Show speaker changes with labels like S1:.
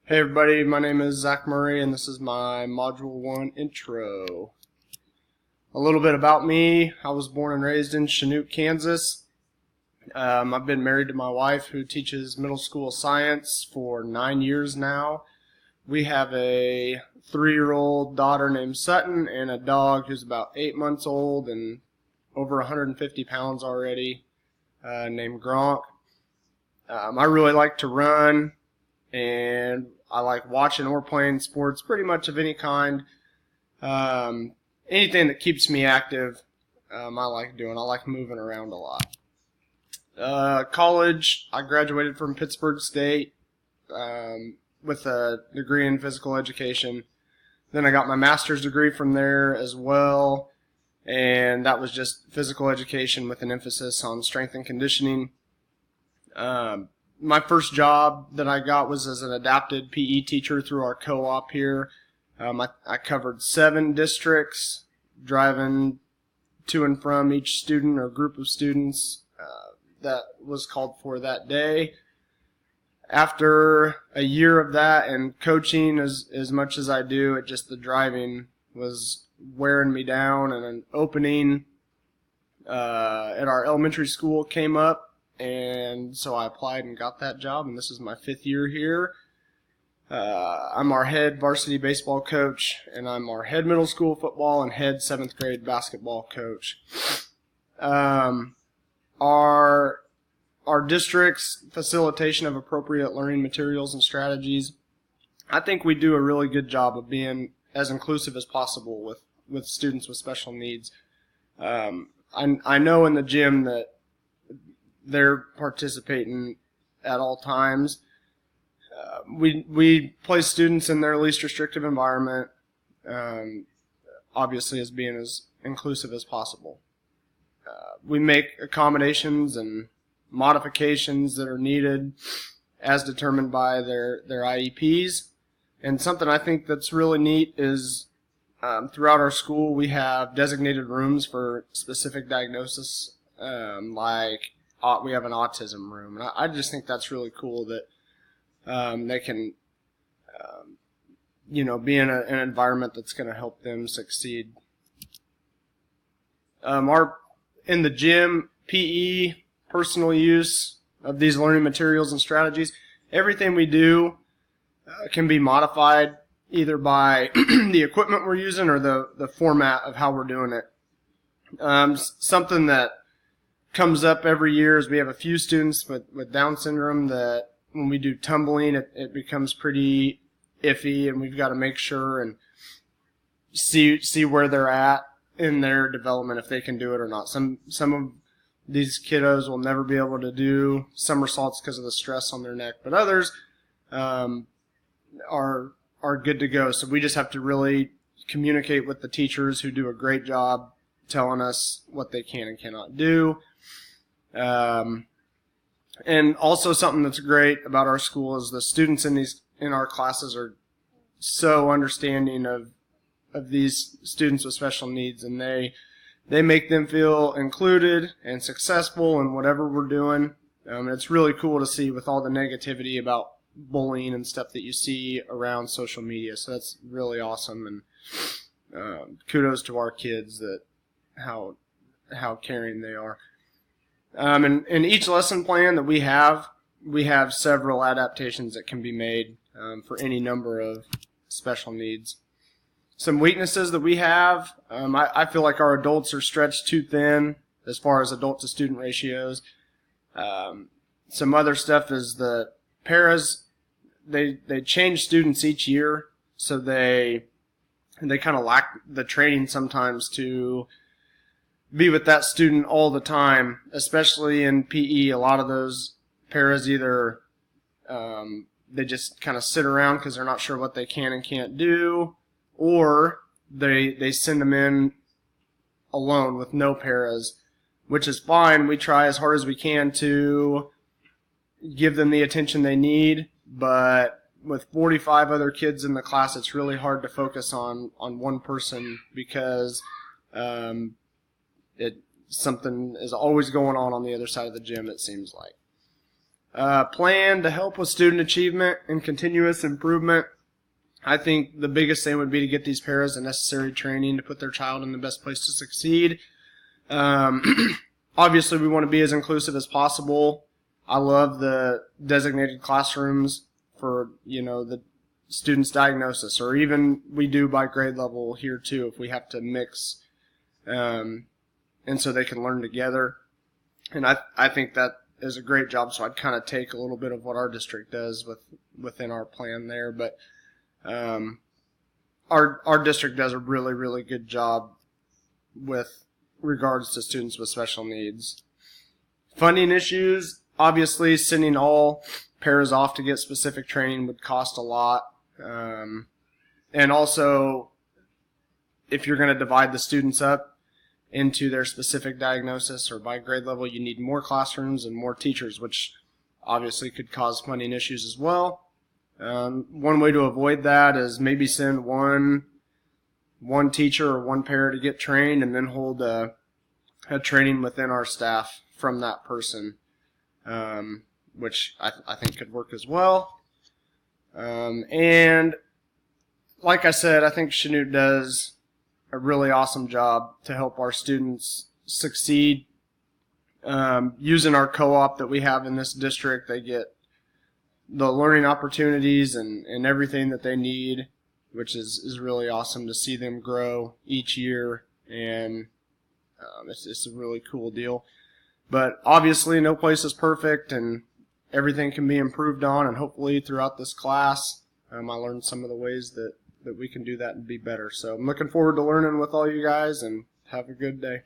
S1: Hey everybody, my name is Zach Murray and this is my Module 1 intro. A little bit about me. I was born and raised in Chinook, Kansas. I've been married to my wife who teaches middle school science for 9 years now. We have a 3-year-old daughter named Sutton and a dog who's about 8 months old and over 150 pounds already, named Gronk. I really like to run, and I like watching or playing sports pretty much of any kind. Anything that keeps me active, I like doing. I like moving around a lot. College, I graduated from Pittsburgh State with a degree in physical education. Then I got my master's degree from there as well, and that was just physical education with an emphasis on strength and conditioning. My first job that I got was as an adapted PE teacher through our co-op here. I covered 7 districts, driving to and from each student or group of students that was called for that day. After a year of that and coaching as much as I do, the driving was wearing me down, and an opening at our elementary school came up. And so I applied and got that job, and this is my 5th year here. I'm our head varsity baseball coach, and I'm our head middle school football and head 7th grade basketball coach. Our district's facilitation of appropriate learning materials and strategies, I think we do a really good job of being as inclusive as possible with students with special needs. I know in the gym that they're participating at all times. We place students in their least restrictive environment, obviously as being as inclusive as possible. We make accommodations and modifications that are needed as determined by their IEPs. And something I think that's really neat is throughout our school we have designated rooms for specific diagnosis, like we have an autism room, and I just think that's really cool that they can, be in an environment that's going to help them succeed. In the gym, PE, personal use of these learning materials and strategies, everything we do can be modified either by the equipment we're using or the format of how we're doing it. Something that comes up every year is we have a few students with Down syndrome that when we do tumbling, it becomes pretty iffy, and we've got to make sure and see where they're at in their development, if they can do it or not. Some of these kiddos will never be able to do somersaults because of the stress on their neck, but others are good to go. So we just have to really communicate with the teachers who do a great job telling us what they can and cannot do. And also something that's great about our school is the students in our classes are so understanding of these students with special needs, and they make them feel included and successful in whatever we're doing. It's really cool to see with all the negativity about bullying and stuff that you see around social media. So that's really awesome, and kudos to our kids that how caring they are. And in each lesson plan that we have several adaptations that can be made for any number of special needs. Some weaknesses that we have, I feel like our adults are stretched too thin as far as adult to student ratios. Some other stuff is the paras, they change students each year, so they kind of lack the training sometimes to be with that student all the time, especially in PE. A lot of those paras either they just kind of sit around because they're not sure what they can and can't do, or they send them in alone with no paras, which is fine. We try as hard as we can to give them the attention they need, but with 45 other kids in the class, it's really hard to focus on one person because something is always going on the other side of the gym, it seems like. Plan to help with student achievement and continuous improvement. I think the biggest thing would be to get these paras the necessary training to put their child in the best place to succeed. Obviously, we want to be as inclusive as possible. I love the designated classrooms for, the student's diagnosis, or even we do by grade level here too if we have to mix, and so they can learn together. And I think that is a great job, so I'd kind of take a little bit of what our district does within our plan there. But our district does a really, really good job with regards to students with special needs. Funding issues, obviously sending all paras off to get specific training would cost a lot. And also, if you're going to divide the students up into their specific diagnosis or by grade level, you need more classrooms and more teachers, which obviously could cause funding issues as well. One way to avoid that is maybe send one teacher or one para to get trained, and then hold a training within our staff from that person, which I think could work as well. And like I said, I think Chanute does a really awesome job to help our students succeed. Using our co-op that we have in this district, they get the learning opportunities and everything that they need, which is really awesome to see them grow each year, and it's a really cool deal. But obviously no place is perfect, and everything can be improved on, and hopefully throughout this class I learned some of the ways that we can do that and be better. So I'm looking forward to learning with all you guys, and have a good day.